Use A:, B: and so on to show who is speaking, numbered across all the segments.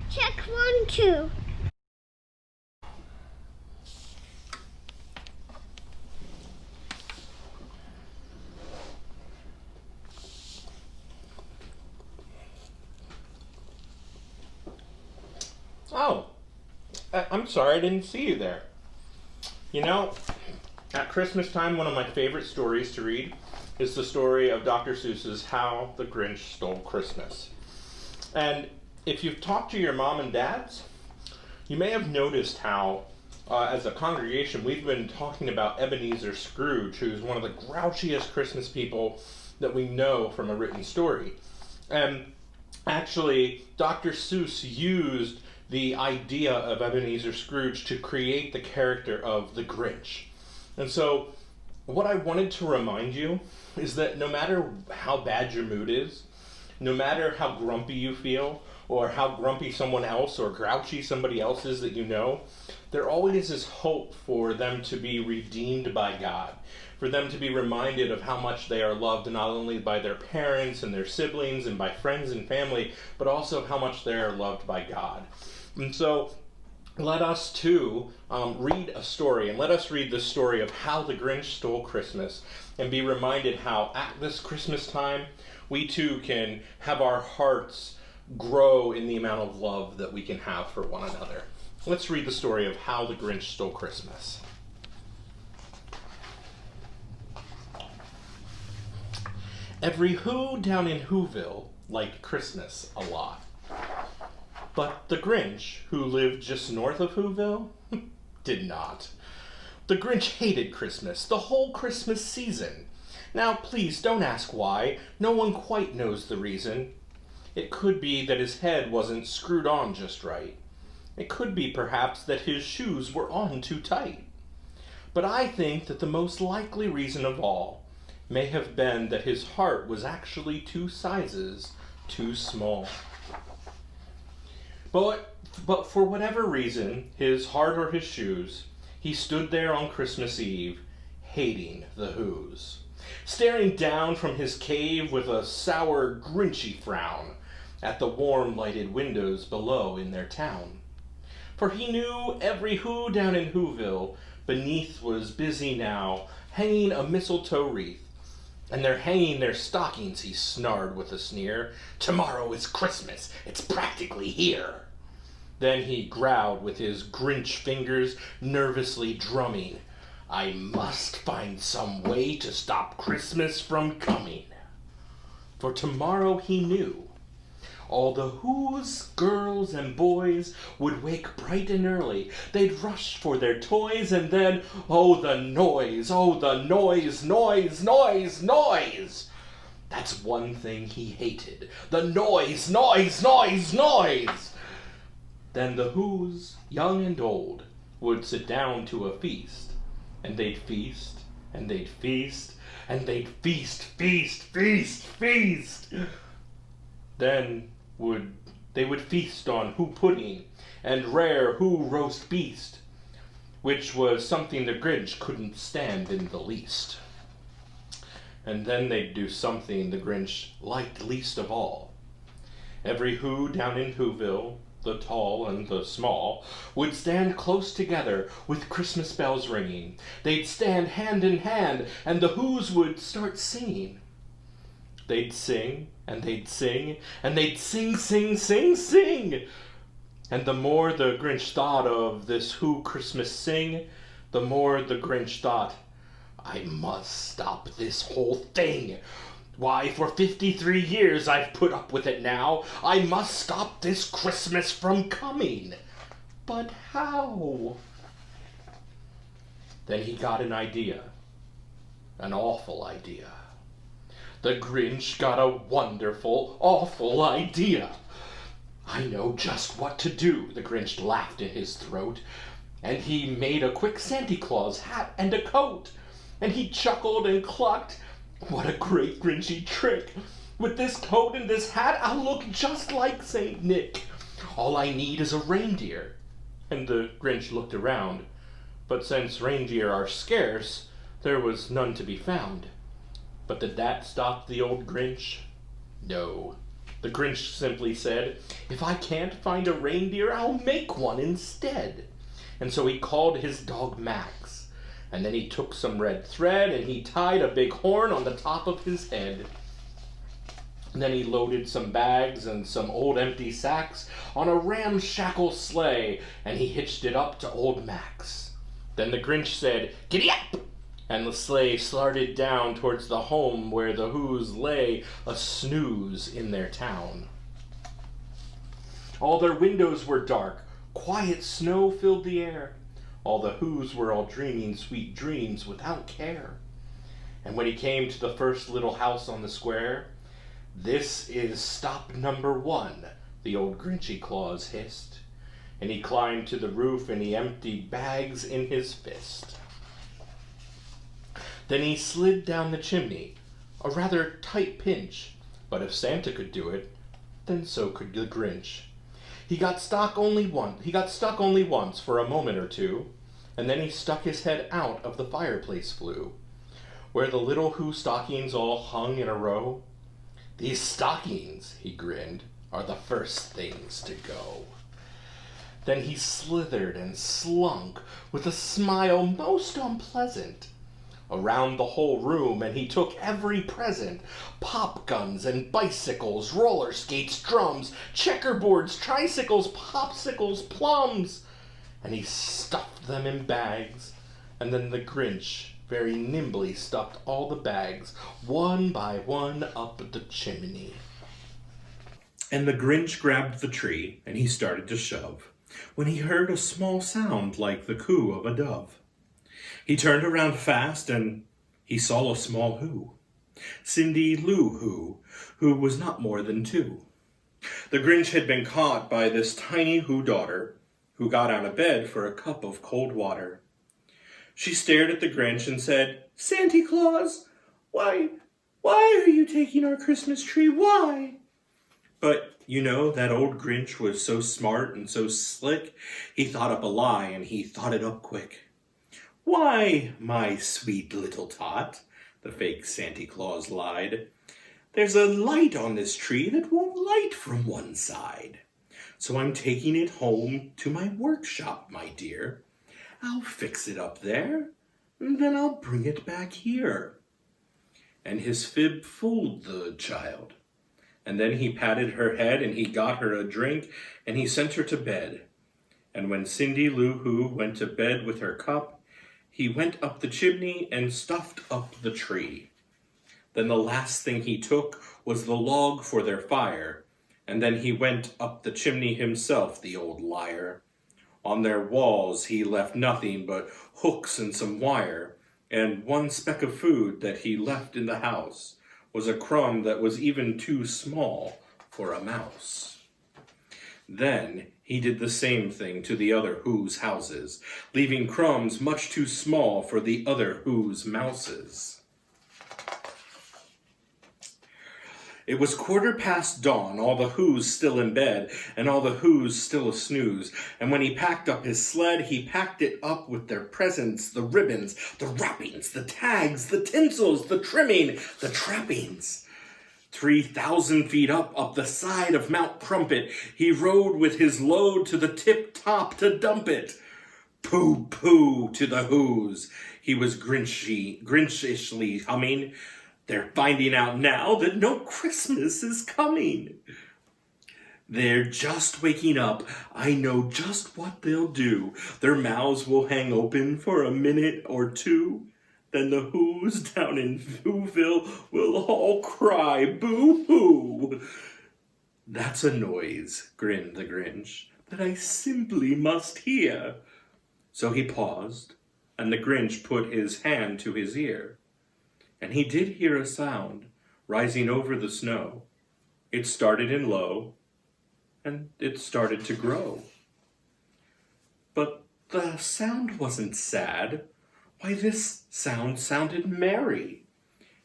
A: Check 1, 2.
B: Oh, I'm sorry I didn't see you there. You know, at Christmas time, one of my favorite stories to read is the story of Dr. Seuss's How the Grinch Stole Christmas. And if you've talked to your mom and dads, you may have noticed how, as a congregation, we've been talking about Ebenezer Scrooge, who's one of the grouchiest Christmas people that we know from a written story. And actually, Dr. Seuss used the idea of Ebenezer Scrooge to create the character of the Grinch. And so, what I wanted to remind you is that no matter how bad your mood is, no matter how grumpy you feel, or how grumpy someone else or grouchy somebody else is that you know, there always is hope for them to be redeemed by God, for them to be reminded of how much they are loved not only by their parents and their siblings and by friends and family, but also how much they are loved by God. And so let us too read a story, and let us read the story of how the Grinch stole Christmas, and be reminded how at this Christmas time we too can have our hearts grow in the amount of love that we can have for one another. Let's read the story of how the Grinch stole Christmas. Every Who down in Whoville liked Christmas a lot. But the Grinch, who lived just north of Whoville, did not. The Grinch hated Christmas, the whole Christmas season. Now, please don't ask why. No one quite knows the reason. It could be that his head wasn't screwed on just right. It could be, perhaps, that his shoes were on too tight. But I think that the most likely reason of all may have been that his heart was actually 2 sizes too small. But for whatever reason, his heart or his shoes, he stood there on Christmas Eve, hating the Whos, staring down from his cave with a sour, grinchy frown at the warm lighted windows below in their town. For he knew every Who down in Whoville beneath was busy now, hanging a mistletoe wreath. And they're hanging their stockings, he snarled with a sneer. Tomorrow is Christmas, it's practically here. Then he growled with his Grinch fingers nervously drumming. I must find some way to stop Christmas from coming. For tomorrow, he knew, all the Whos, girls, and boys would wake bright and early. They'd rush for their toys, and then, oh, the noise, noise, noise, noise. That's one thing he hated, the noise, noise, noise, noise. Then the Whos, young and old, would sit down to a feast, and they'd feast, and they'd feast, and they'd feast, feast, feast, feast. Then they would feast on Who pudding and rare Who roast beast, which was something the Grinch couldn't stand in the least. And then they'd do something the Grinch liked least of all. Every Who down in Whoville, the tall and the small, would stand close together with Christmas bells ringing. They'd stand hand in hand, and the Whos would start singing. They'd sing, and they'd sing, and they'd sing, sing, sing, sing. And the more the Grinch thought of this Who Christmas sing, the more the Grinch thought, I must stop this whole thing. Why, for 53 years I've put up with it now. I must stop this Christmas from coming. But how? Then he got an idea. An awful idea. The Grinch got a wonderful, awful idea. I know just what to do, the Grinch laughed in his throat. And he made a quick Santa Claus hat and a coat. And he chuckled and clucked. What a great Grinchy trick! With this coat and this hat, I'll look just like Saint Nick. All I need is a reindeer. And the Grinch looked around. But since reindeer are scarce, there was none to be found. But did that stop the old Grinch? No. The Grinch simply said, "If I can't find a reindeer, I'll make one instead." And so he called his dog Max. And then he took some red thread and he tied a big horn on the top of his head. And then he loaded some bags and some old empty sacks on a ramshackle sleigh, and he hitched it up to old Max. Then the Grinch said, "Giddy up!" And the sleigh started down towards the home where the Whos lay a snooze in their town. All their windows were dark, quiet snow filled the air. All the Whos were all dreaming sweet dreams without care. And when he came to the first little house on the square, "This is stop number 1, the old Grinchy Claus hissed. And he climbed to the roof and he emptied bags in his fist. Then he slid down the chimney, a rather tight pinch, but if Santa could do it, then so could the Grinch. He got stuck only once for a moment or two, and then he stuck his head out of the fireplace flue, where the little Who stockings all hung in a row. "These stockings," he grinned, "are the first things to go." Then he slithered and slunk with a smile most unpleasant around the whole room, and he took every present: pop guns and bicycles, roller skates, drums, checkerboards, tricycles, popsicles, plums, and he stuffed them in bags. And then the Grinch very nimbly stuffed all the bags, one by one, up the chimney. And the Grinch grabbed the tree, and he started to shove, when he heard a small sound like the coo of a dove. He turned around fast, and he saw a small Who, Cindy Lou who was not more than 2. The Grinch had been caught by this tiny Who daughter, who got out of bed for a cup of cold water. She stared at the Grinch and said, "Santa Claus, why are you taking our Christmas tree? Why?" But, that old Grinch was so smart and so slick, he thought up a lie, and he thought it up quick. "Why, my sweet little tot," the fake Santa Claus lied, "there's a light on this tree that won't light from one side. So I'm taking it home to my workshop, my dear. I'll fix it up there, and then I'll bring it back here." And his fib fooled the child. And then he patted her head, and he got her a drink, and he sent her to bed. And when Cindy Lou Who went to bed with her cup, he went up the chimney and stuffed up the tree. Then the last thing he took was the log for their fire, and then he went up the chimney himself, the old liar. On their walls he left nothing but hooks and some wire, and one speck of food that he left in the house was a crumb that was even too small for a mouse. Then he did the same thing to the other Whos' houses, leaving crumbs much too small for the other Whos' mouses. It was 1/4 dawn, all the Whos still in bed, and all the Whos still a snooze. And when he packed up his sled, he packed it up with their presents, the ribbons, the wrappings, the tags, the tinsels, the trimming, the trappings. 3,000 feet up the side of Mount Crumpet, he rode with his load to the tip-top to dump it. Pooh, pooh to the Whos. He was Grinchishly humming. "They're finding out now that no Christmas is coming. They're just waking up. I know just what they'll do. Their mouths will hang open for a minute or two. Then the Whos down in Whoville will all cry boo-hoo." "That's a noise," grinned the Grinch, "that I simply must hear." So he paused, and the Grinch put his hand to his ear. And he did hear a sound rising over the snow. It started in low, and it started to grow. But the sound wasn't sad. Why, this sound sounded merry.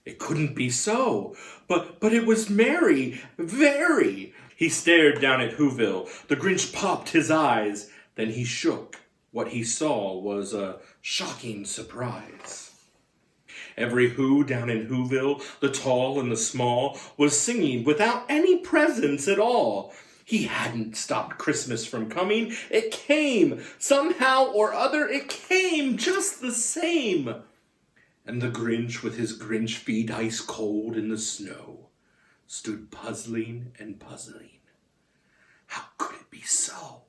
B: It couldn't be so, but it was merry, very. He stared down at Whoville. The Grinch popped his eyes. Then he shook. What he saw was a shocking surprise. Every Who down in Whoville, the tall and the small, was singing without any presents at all. He hadn't stopped Christmas from coming. It came. Somehow or other, it came just the same. And the Grinch, with his Grinch feet ice cold in the snow, stood puzzling and puzzling. How could it be so?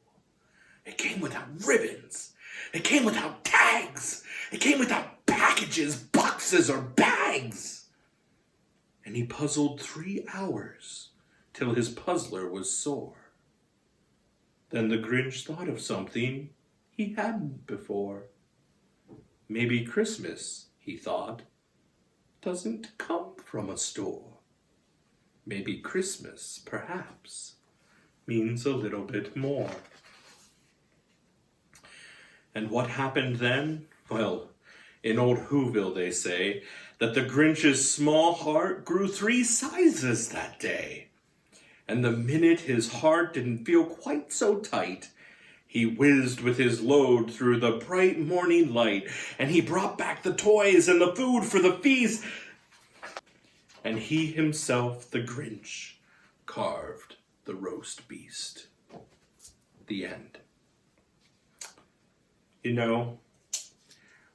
B: It came without ribbons. It came without tags. It came without packages, boxes, or bags. And he puzzled 3 hours till his puzzler was sore. Then the Grinch thought of something he hadn't before. Maybe Christmas, he thought, doesn't come from a store. Maybe Christmas, perhaps, means a little bit more. And what happened then? Well, in old Whoville they say that the Grinch's small heart grew 3 sizes that day. And the minute his heart didn't feel quite so tight, he whizzed with his load through the bright morning light, and he brought back the toys and the food for the feast. And he himself, the Grinch, carved the roast beast. The end. You know,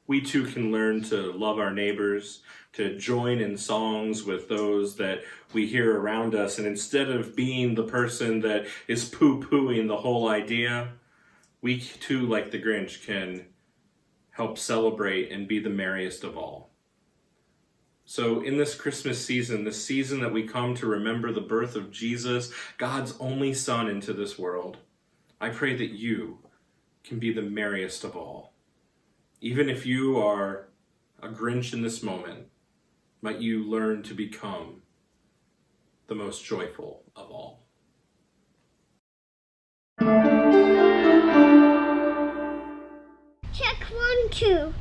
B: we too can learn to love our neighbors, to join in songs with those that we hear around us, and instead of being the person that is poo-pooing the whole idea, we too, like the Grinch, can help celebrate and be the merriest of all. So in this Christmas season, this season that we come to remember the birth of Jesus, God's only Son into this world, I pray that you can be the merriest of all. Even if you are a Grinch in this moment, might you learn to become the most joyful of all.
A: Check 1, 2.